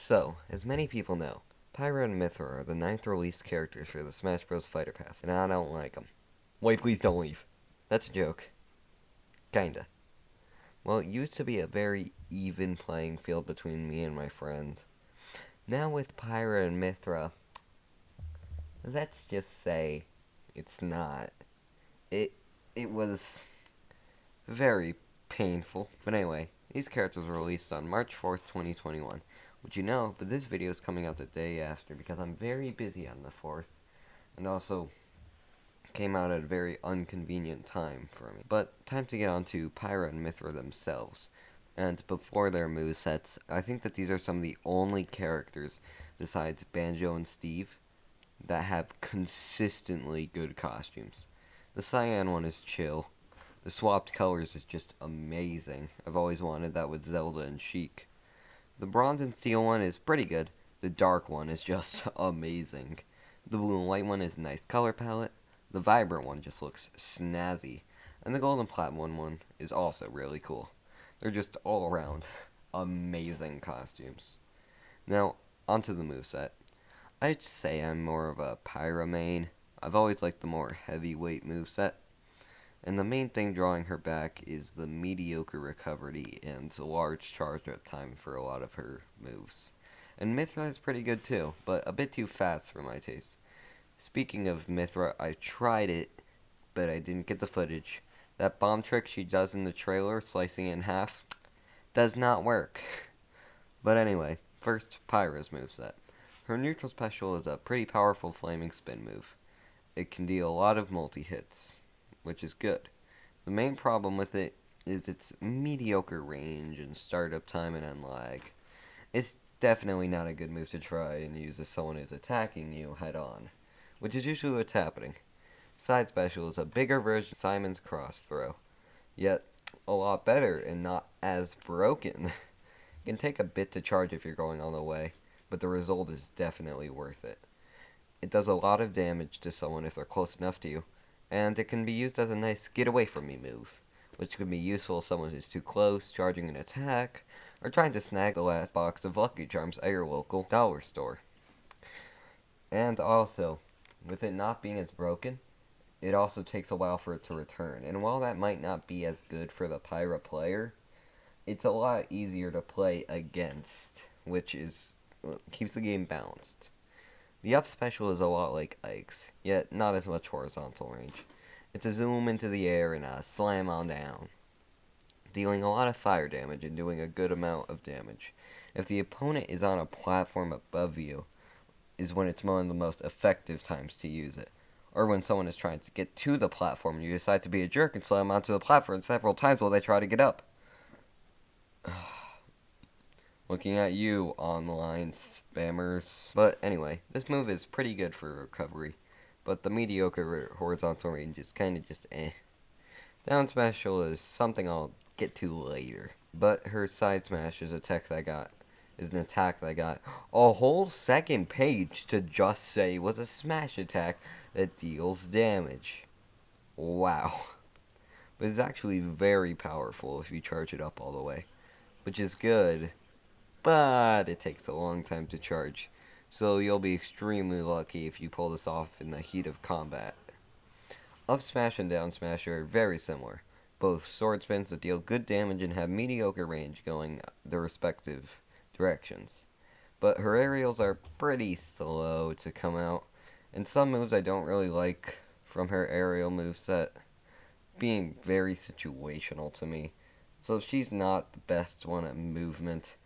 So, as many people know, Pyra and Mythra are the 9th released characters for the Smash Bros. Fighter Pass, and I don't like them. Wait, please don't leave. That's a joke. Kinda. Well, it used to be a very even playing field between me and my friends. Now with Pyra and Mythra, let's just say it's not. It it was very painful. But anyway, these characters were released on March 4th, 2021. Which you know, but this video is coming out the day after because I'm very busy on the 4th. And also came out at a very inconvenient time for me. But time to get on to Pyra and Mythra themselves. And before their movesets, I think that these are some of the only characters besides Banjo and Steve that have consistently good costumes. The cyan one is chill. The swapped colors is just amazing. I've always wanted that with Zelda and Sheik. The bronze and steel one is pretty good. The dark one is just amazing. The blue and white one is a nice color palette. The vibrant one just looks snazzy. And the gold and platinum one is also really cool. They're just all around amazing costumes. Now, onto the moveset. I'd say I'm more of a Pyra main. I've always liked the more heavyweight moveset. And the main thing drawing her back is the mediocre recovery and large charge up time for a lot of her moves. And Mythra is pretty good too, but a bit too fast for my taste. Speaking of Mythra, I tried it, but I didn't get the footage. That bomb trick she does in the trailer, slicing it in half, does not work. But anyway, first, Pyra's moveset. Her neutral special is a pretty powerful flaming spin move. It can deal a lot of multi-hits, which is good. The main problem with it is its mediocre range and startup time and end lag. It's definitely not a good move to try and use if someone is attacking you head on, which is usually what's happening. Side special is a bigger version of Simon's cross throw, yet a lot better and not as broken. It can take a bit to charge if you're going all the way, but the result is definitely worth it. It does a lot of damage to someone if they're close enough to you, and it can be used as a nice get away from me move, which can be useful if someone is too close, charging an attack, or trying to snag the last box of Lucky Charms at your local dollar store. And also, with it not being as broken, it also takes a while for it to return, and while that might not be as good for the Pyra player, it's a lot easier to play against, which keeps the game balanced. The up special is a lot like Ike's, yet not as much horizontal range. It's a zoom into the air and a slam on down, dealing a lot of fire damage and doing a good amount of damage. If the opponent is on a platform above you, is when it's one of the most effective times to use it. Or when someone is trying to get to the platform and you decide to be a jerk and slam onto the platform several times while they try to get up. Looking at you, online spammers. But anyway, this move is pretty good for recovery, but the mediocre horizontal range is kind of just eh. Down special is something I'll get to later, but her side smash is an attack that got a whole second page to just say was a smash attack that deals damage. Wow. But it's actually very powerful if you charge it up all the way, which is good, but it takes a long time to charge, so you'll be extremely lucky if you pull this off in the heat of combat. Up smash and down smash are very similar, both sword spins that deal good damage and have mediocre range going the respective directions. But her aerials are pretty slow to come out, and some moves I don't really like from her aerial moveset, being very situational to me. So she's not the best one at movement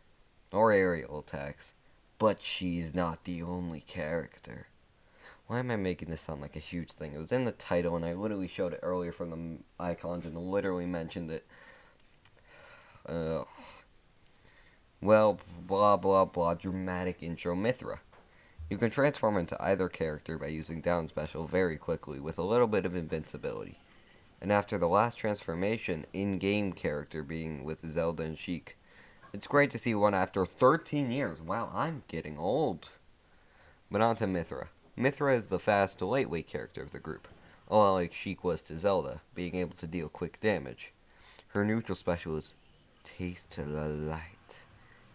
or aerial attacks, but she's not the only character. Why am I making this sound like a huge thing? It was in the title, and I literally showed it earlier from the icons and literally mentioned it. Well, blah blah blah, dramatic intro Mythra. You can transform into either character by using down special very quickly with a little bit of invincibility. And after the last transformation, in-game character being with Zelda and Sheik, it's great to see one after 13 years. Wow, I'm getting old. But on to Mythra. Mythra is the fast, lightweight character of the group, a lot like Sheik was to Zelda, being able to deal quick damage. Her neutral special is Taste the Light.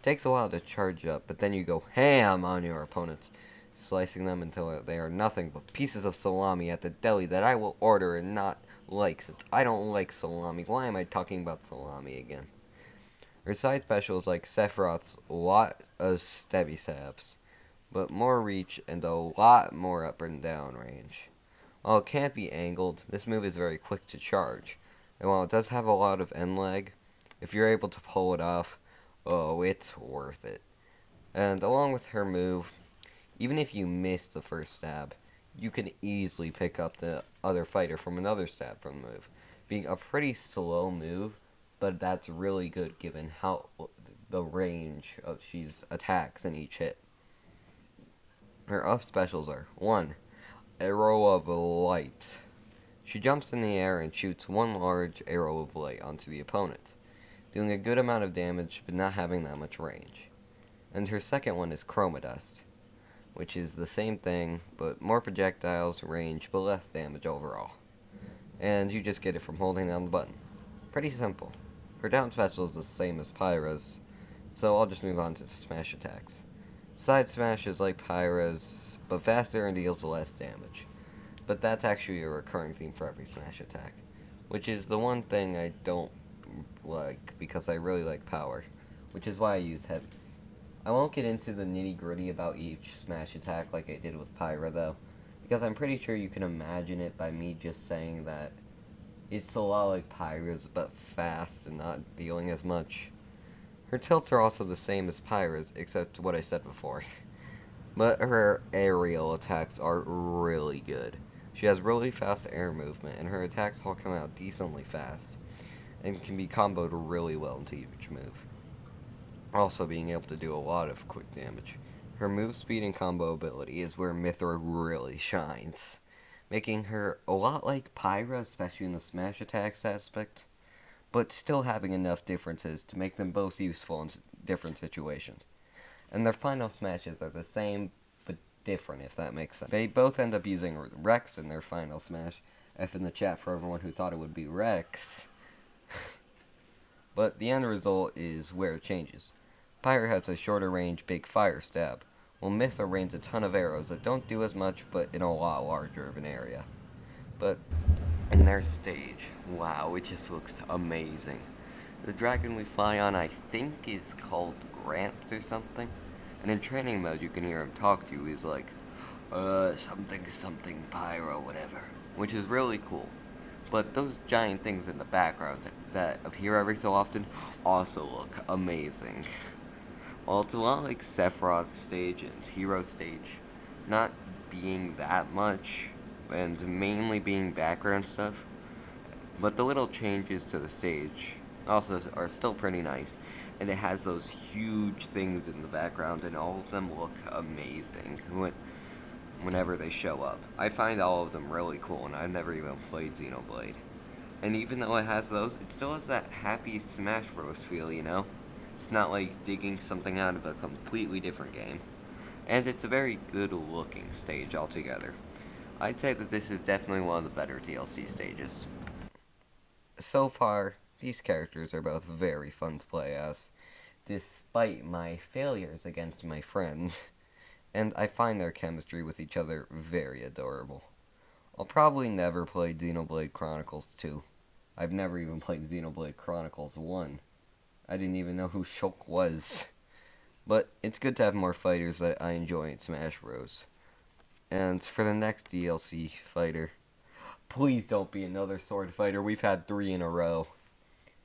Takes a while to charge up, but then you go ham on your opponents, slicing them until they are nothing but pieces of salami at the deli that I will order and not like, since I don't like salami. Why am I talking about salami again? Her side specials like Sephiroth's lot of stabby stabs, but more reach and a lot more up and down range. While it can't be angled, this move is very quick to charge, and while it does have a lot of end lag, if you're able to pull it off, oh, it's worth it. And along with her move, even if you miss the first stab, you can easily pick up the other fighter from another stab from the move, being a pretty slow move, but that's really good given how the range of she's attacks in each hit. Her up specials are 1. Arrow of Light. She jumps in the air and shoots one large arrow of light onto the opponent, doing a good amount of damage but not having that much range. And her second one is Chroma Dust, which is the same thing, but more projectiles, range, but less damage overall. And you just get it from holding down the button. Pretty simple. Her down special is the same as Pyra's, so I'll just move on to smash attacks. Side smash is like Pyra's, but faster and deals less damage. But that's actually a recurring theme for every smash attack, which is the one thing I don't like, because I really like power, which is why I use heavies. I won't get into the nitty-gritty about each smash attack like I did with Pyra, though, because I'm pretty sure you can imagine it by me just saying that it's a lot like Pyra's, but fast and not dealing as much. Her tilts are also the same as Pyra's, except what I said before. But her aerial attacks are really good. She has really fast air movement, and her attacks all come out decently fast, and can be comboed really well into each move. Also being able to do a lot of quick damage. Her move speed and combo ability is where Mythra really shines, making her a lot like Pyra, especially in the smash attacks aspect, but still having enough differences to make them both useful in different situations. And their final smashes are the same, but different, if that makes sense. They both end up using Rex in their final smash. F in the chat for everyone who thought it would be Rex. But the end result is where it changes. Pyra has a shorter range big fire stab, while Mythra rains a ton of arrows that don't do as much, but in a lot larger of an area. But in their stage, wow, it just looks amazing. The dragon we fly on, I think, is called Gramps or something. And in training mode, you can hear him talk to you. He's like, something, something, Pyro, whatever. Which is really cool. But those giant things in the background that appear every so often also look amazing. While it's a lot like Sephiroth's stage and Hero stage, not being that much, and mainly being background stuff, but the little changes to the stage also are still pretty nice, and it has those huge things in the background, and all of them look amazing whenever they show up. I find all of them really cool, and I've never even played Xenoblade. And even though it has those, it still has that happy Smash Bros. Feel, you know? It's not like digging something out of a completely different game. And it's a very good looking stage altogether. I'd say that this is definitely one of the better DLC stages. So far, these characters are both very fun to play as, despite my failures against my friend, and I find their chemistry with each other very adorable. I'll probably never play Xenoblade Chronicles 2. I've never even played Xenoblade Chronicles 1. I didn't even know who Shulk was. But it's good to have more fighters that I enjoy in Smash Bros. And for the next DLC fighter, please don't be another sword fighter. We've had 3 in a row.